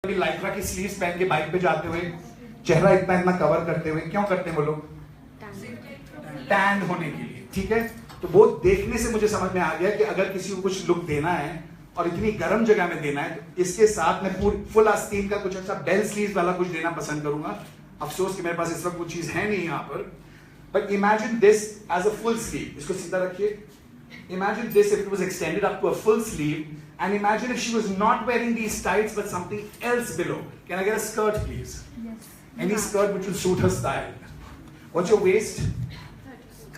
Lycra की sleeves पहन के बाइक पे जाते हुए चेहरा इतना कवर करते हुए क्यों करते हैं वो लोग? टैन होने के लिए, ठीक है। तो वो देखने से मुझे समझ में आ गया कि अगर किसी को कुछ लुक देना है और इतनी गर्म जगह में देना है तो इसके साथ मैं पूरी फुल आस्तीन का कुछ अच्छा बेल स्लीव्स वाला कुछ देना पसंद करूंगा। अफसोस कि मेरे पास इस वक्त कुछ चीज है नहीं यहाँ पर, but imagine this as a full sleeve. इसको सीधा रखिए। Imagine this if it was extended up to a full sleeve, and imagine if she was not wearing these tights but something else below. Can I get a skirt, please? Yes. Any skirt which will suit her style. What's your waist?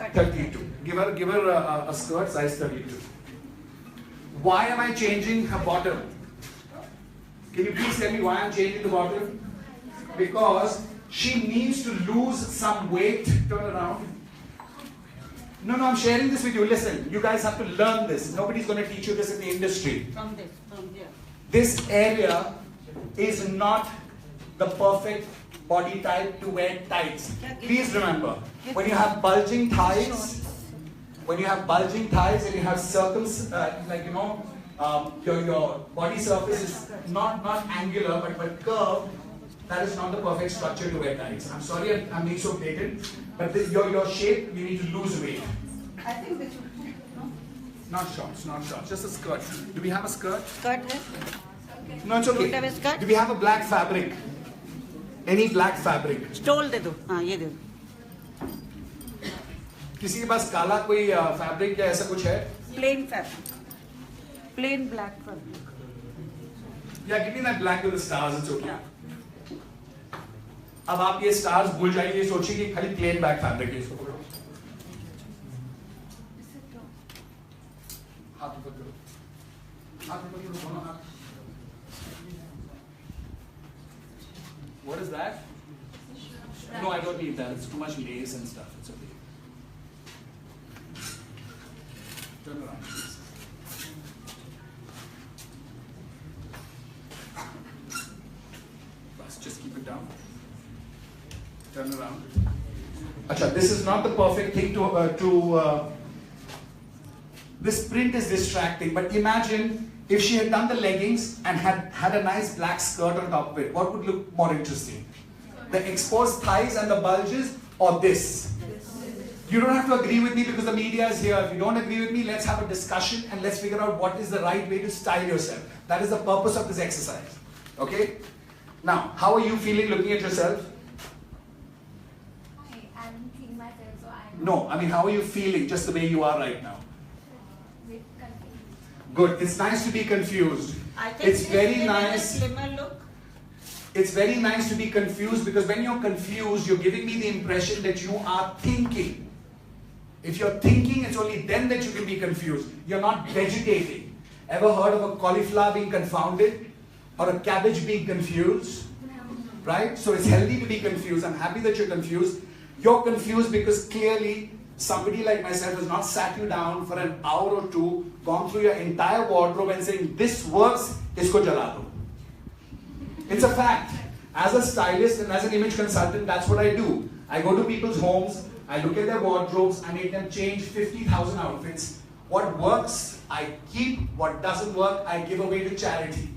32. Give her a skirt size 32. Why am I changing her bottom? Can you please tell me why I'm changing the bottom? Because she needs to lose some weight. Turn around. No, I'm sharing this with you. Listen, you guys have to learn this. Nobody's going to teach you this in the industry. From here. This area is not the perfect body type to wear tights. Please remember, when you have bulging thighs, and you have your body surface is not angular but curved, that is not the perfect structure to wear tights. I'm sorry I'm being so blatant, but your shape, you need to lose weight. I think this should be, no? Not shorts, just a skirt. Do we have a skirt? Skirt है? No, it's okay. Don't have a skirt? Do we have a black fabric? Any black fabric? Stole दे दो, हाँ ये दे दो. किसी के पास काला कोई fabric या ऐसा कुछ है? Plain fabric. Plain black fabric. Yeah, give me that black with the stars. It's okay. अब आप ये स्टार्स भूल जाइए, ये सोचिए कि खाली प्लेन बैक फैब्रिक है। इसको पकड़ो, हाथ ऊपर करो, हाथ ऊपर करो, दोनों हाथ। What is that? No, I don't need that. It's too much lace and stuff. It's okay. Turn around, please. Just keep it down. Turn around. Acha, this is not the perfect thing this print is distracting, but imagine if she had done the leggings and had a nice black skirt on top of it. What would look more interesting? The exposed thighs and the bulges, or this? You don't have to agree with me because the media is here. If you don't agree with me, let's have a discussion and let's figure out what is the right way to style yourself. That is the purpose of this exercise. Okay? Now, how are you feeling looking at yourself? I haven't seen myself, so I'm No, I mean, how are you feeling just the way you are right now? bit confused. Good. It's nice to be confused. I think It's very nice. A slimmer look. It's very nice to be confused because when you're confused, you're giving me the impression that you are thinking. If you're thinking, it's only then that you can be confused. You're not vegetating. Ever heard of a cauliflower being confounded? Or a cabbage being confused? Right? So it's healthy to be confused. I'm happy that you're confused. You're confused because clearly somebody like myself has not sat you down for an hour or two, gone through your entire wardrobe and saying, this works, isko jala do. It's a fact. As a stylist and as an image consultant, that's what I do. I go to people's homes, I look at their wardrobes, I make them change 50,000 outfits. What works, I keep. What doesn't work, I give away to charity.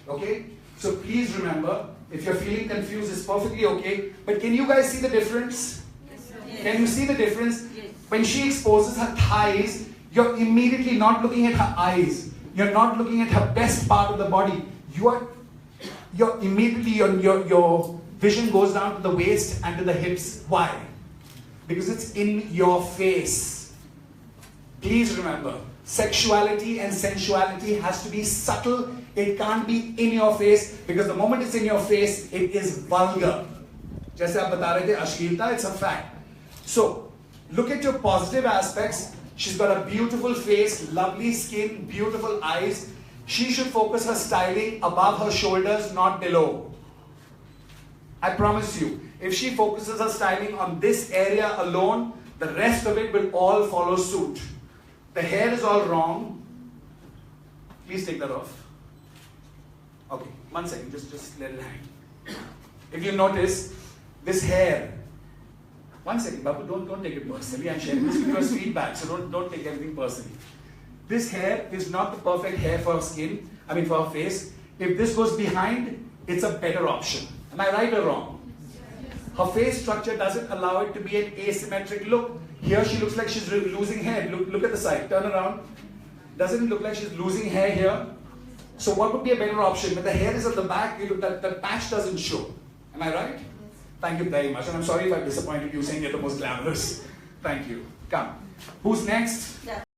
Okay? So please remember, if you're feeling confused, it's perfectly okay. But can you guys see the difference? Yes. Can you see the difference? Yes. When she exposes her thighs, you're immediately not looking at her eyes. You're not looking at her best part of the body. You're immediately, your vision goes down to the waist and to the hips. Why? Because it's in your face. Please remember, sexuality and sensuality has to be subtle. It can't be in your face because the moment it's in your face, it is vulgar. जैसे आप बता रहे थे अश्लीलता, it's a fact. So, look at your positive aspects. She's got a beautiful face, lovely skin, beautiful eyes. She should focus her styling above her shoulders, not below. I promise you, if she focuses her styling on this area alone, the rest of it will all follow suit. The hair is all wrong. Please take that off. Okay, 1 second, just let it hang. If you notice, this hair, 1 second, Babu, don't take it personally. I'm sharing this with you as feedback, so don't take everything personally. This hair is not the perfect hair for our skin, for our face. If this goes behind, it's a better option. Am I right or wrong? Her face structure doesn't allow it to be an asymmetric look. Here she looks like she's losing hair. Look at the side, turn around. Doesn't it look like she's losing hair here? So what would be a better option? When the hair is at the back, that patch doesn't show. Am I right? Thank you very much. And I'm sorry if I've disappointed you saying you're the most glamorous. Thank you. Come. Who's next?